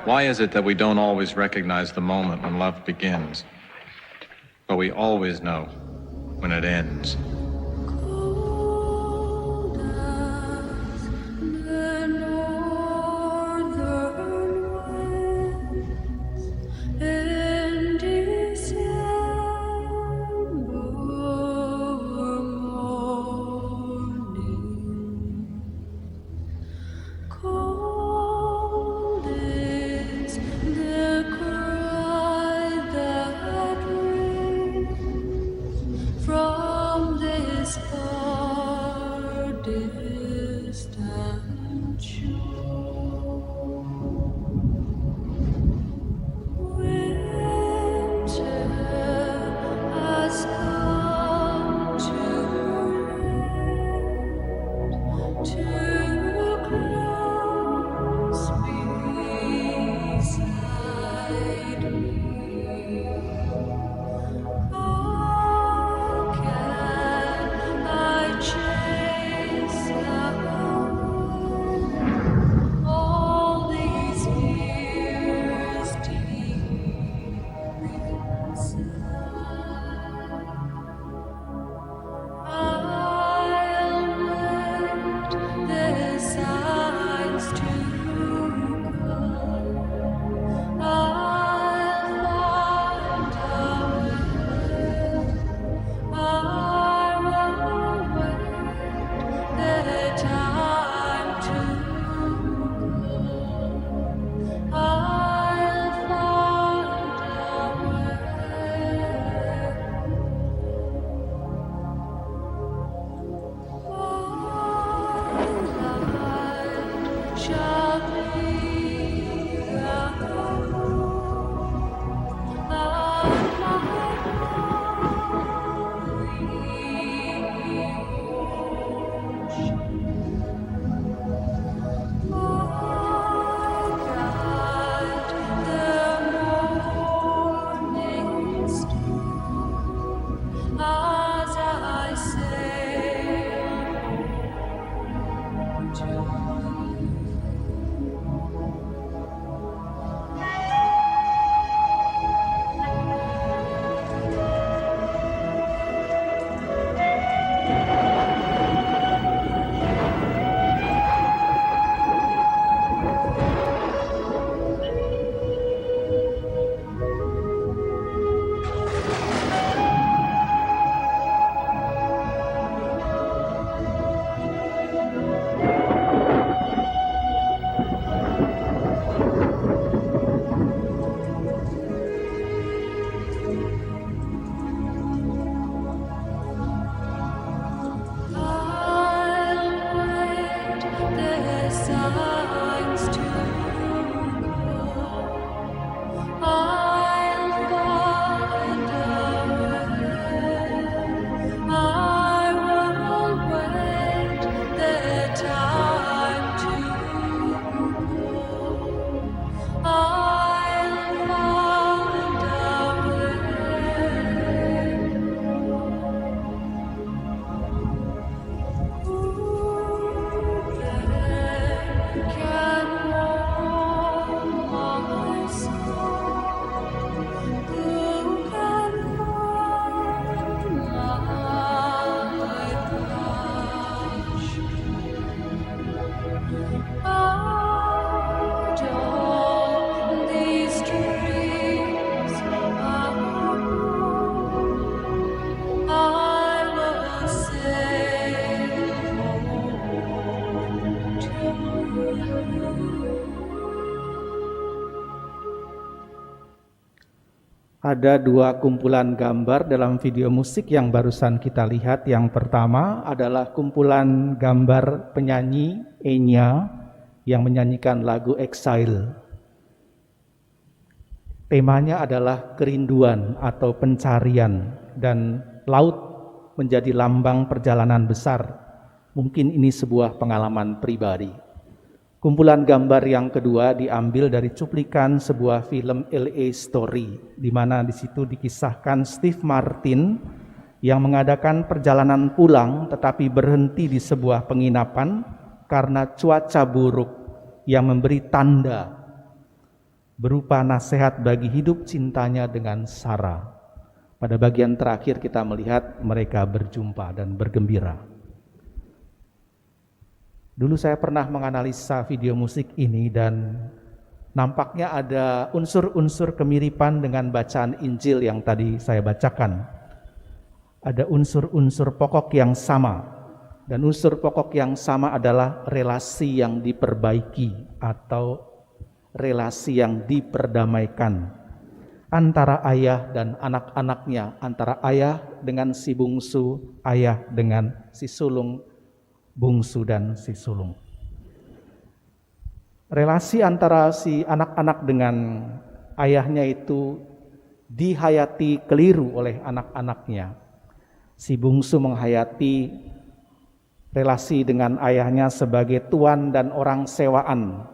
Why is it that we don't always recognize the moment when love begins, but we always know when it ends? From this far distant shore, winter has come to land, to close beside me. How can I chase away all these years deep inside? I'll wait the signs to come. I'll find a way. I will wait the time to come. I'll find a way. My light shall be a as I sail to Ada dua kumpulan gambar dalam video musik yang barusan kita lihat. Yang pertama adalah kumpulan gambar penyanyi Enya yang menyanyikan lagu Exile. Temanya adalah kerinduan atau pencarian, dan laut menjadi lambang perjalanan besar. Mungkin ini sebuah pengalaman pribadi. Kumpulan gambar yang kedua diambil dari cuplikan sebuah film LA Story, di mana di situ dikisahkan Steve Martin yang mengadakan perjalanan pulang tetapi berhenti di sebuah penginapan karena cuaca buruk yang memberi tanda berupa nasihat bagi hidup cintanya dengan Sarah. Pada bagian terakhir kita melihat mereka berjumpa dan bergembira. Dulu saya pernah menganalisa video musik ini dan nampaknya ada unsur-unsur kemiripan dengan bacaan Injil yang tadi saya bacakan. Ada unsur-unsur pokok yang sama, dan unsur pokok yang sama adalah relasi yang diperbaiki atau relasi yang diperdamaikan antara ayah dan anak-anaknya, antara ayah dengan si bungsu, ayah dengan si sulung, bungsu dan si sulung. Relasi antara si anak-anak dengan ayahnya itu dihayati keliru oleh anak-anaknya. Si bungsu menghayati relasi dengan ayahnya sebagai tuan dan orang sewaan,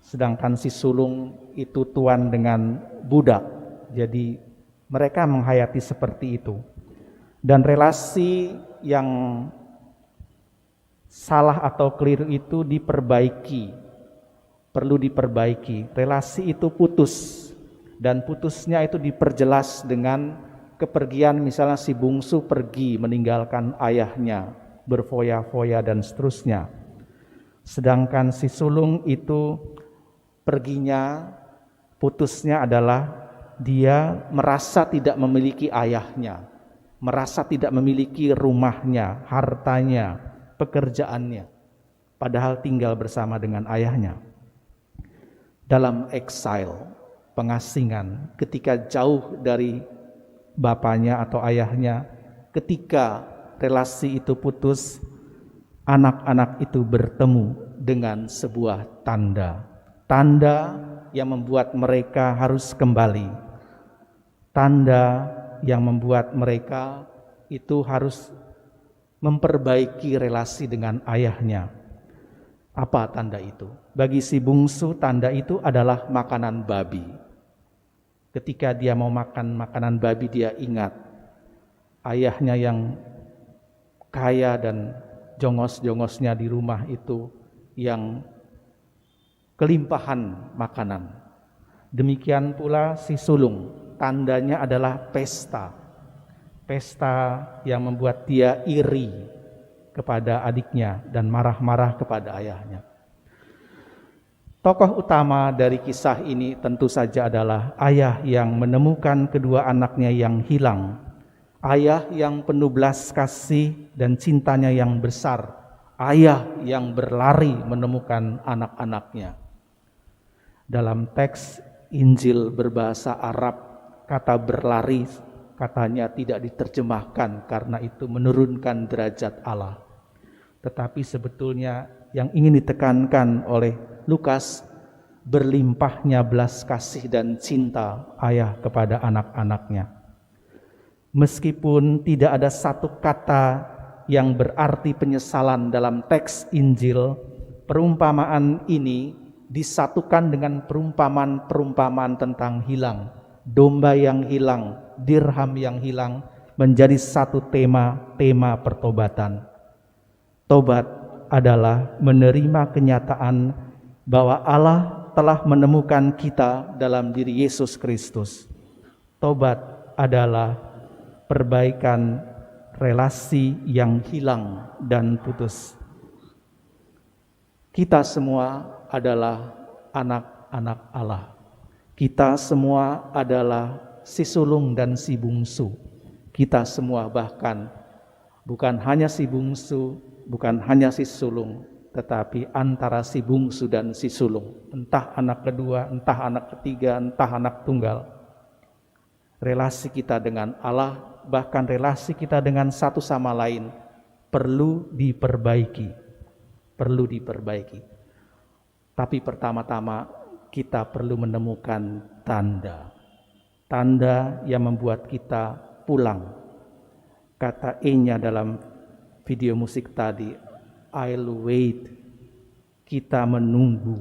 sedangkan si sulung itu tuan dengan budak. Jadi mereka menghayati seperti itu. Dan relasi yang salah atau keliru itu perlu diperbaiki. Relasi itu putus, dan putusnya itu diperjelas dengan kepergian, misalnya si bungsu pergi meninggalkan ayahnya, berfoya-foya dan seterusnya. Sedangkan si sulung itu perginya, putusnya adalah dia merasa tidak memiliki ayahnya, merasa tidak memiliki rumahnya, hartanya, pekerjaannya, padahal tinggal bersama dengan ayahnya. Dalam exile, pengasingan, ketika jauh dari bapaknya atau ayahnya, ketika relasi itu putus, anak-anak itu bertemu dengan sebuah tanda yang membuat mereka harus kembali, tanda yang membuat mereka itu harus memperbaiki relasi dengan ayahnya. Apa tanda itu? Bagi si bungsu, tanda itu adalah makanan babi. Ketika dia mau makan makanan babi, dia ingat ayahnya yang kaya dan jongos-jongosnya di rumah itu yang kelimpahan makanan. Demikian pula si sulung, tandanya adalah pesta. Pesta yang membuat dia iri kepada adiknya dan marah-marah kepada ayahnya. Tokoh utama dari kisah ini tentu saja adalah ayah yang menemukan kedua anaknya yang hilang. Ayah yang penuh belas kasih dan cintanya yang besar. Ayah yang berlari menemukan anak-anaknya. Dalam teks Injil berbahasa Arab, kata berlari katanya tidak diterjemahkan karena itu menurunkan derajat Allah. Tetapi sebetulnya yang ingin ditekankan oleh Lukas, berlimpahnya belas kasih dan cinta ayah kepada anak-anaknya. Meskipun tidak ada satu kata yang berarti penyesalan dalam teks Injil, perumpamaan ini disatukan dengan perumpamaan tentang hilang, domba yang hilang, dirham yang hilang, menjadi satu tema pertobatan. Tobat adalah menerima kenyataan bahwa Allah telah menemukan kita dalam diri Yesus Kristus. Tobat adalah perbaikan relasi yang hilang dan putus. Kita semua adalah anak-anak Allah. Kita semua adalah si sulung dan si bungsu. Kita semua bahkan bukan hanya si bungsu, bukan hanya si sulung, tetapi antara si bungsu dan si sulung, entah anak kedua, entah anak ketiga, entah anak tunggal. Relasi kita dengan Allah, bahkan relasi kita dengan satu sama lain perlu diperbaiki. Tapi pertama-tama kita perlu menemukan tanda yang membuat kita pulang. Kata E-nya dalam video musik tadi, I'll wait. Kita menunggu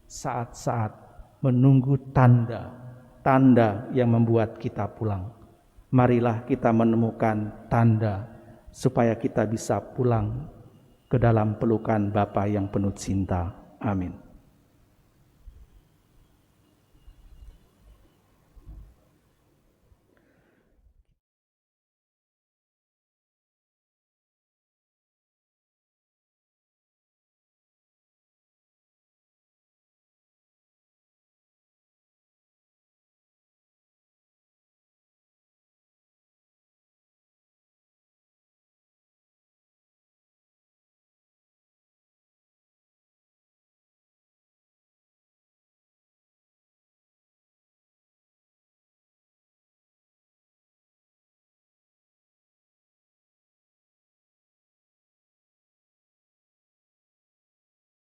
saat-saat, menunggu tanda yang membuat kita pulang. Marilah kita menemukan tanda supaya kita bisa pulang ke dalam pelukan Bapa yang penuh cinta. Amin.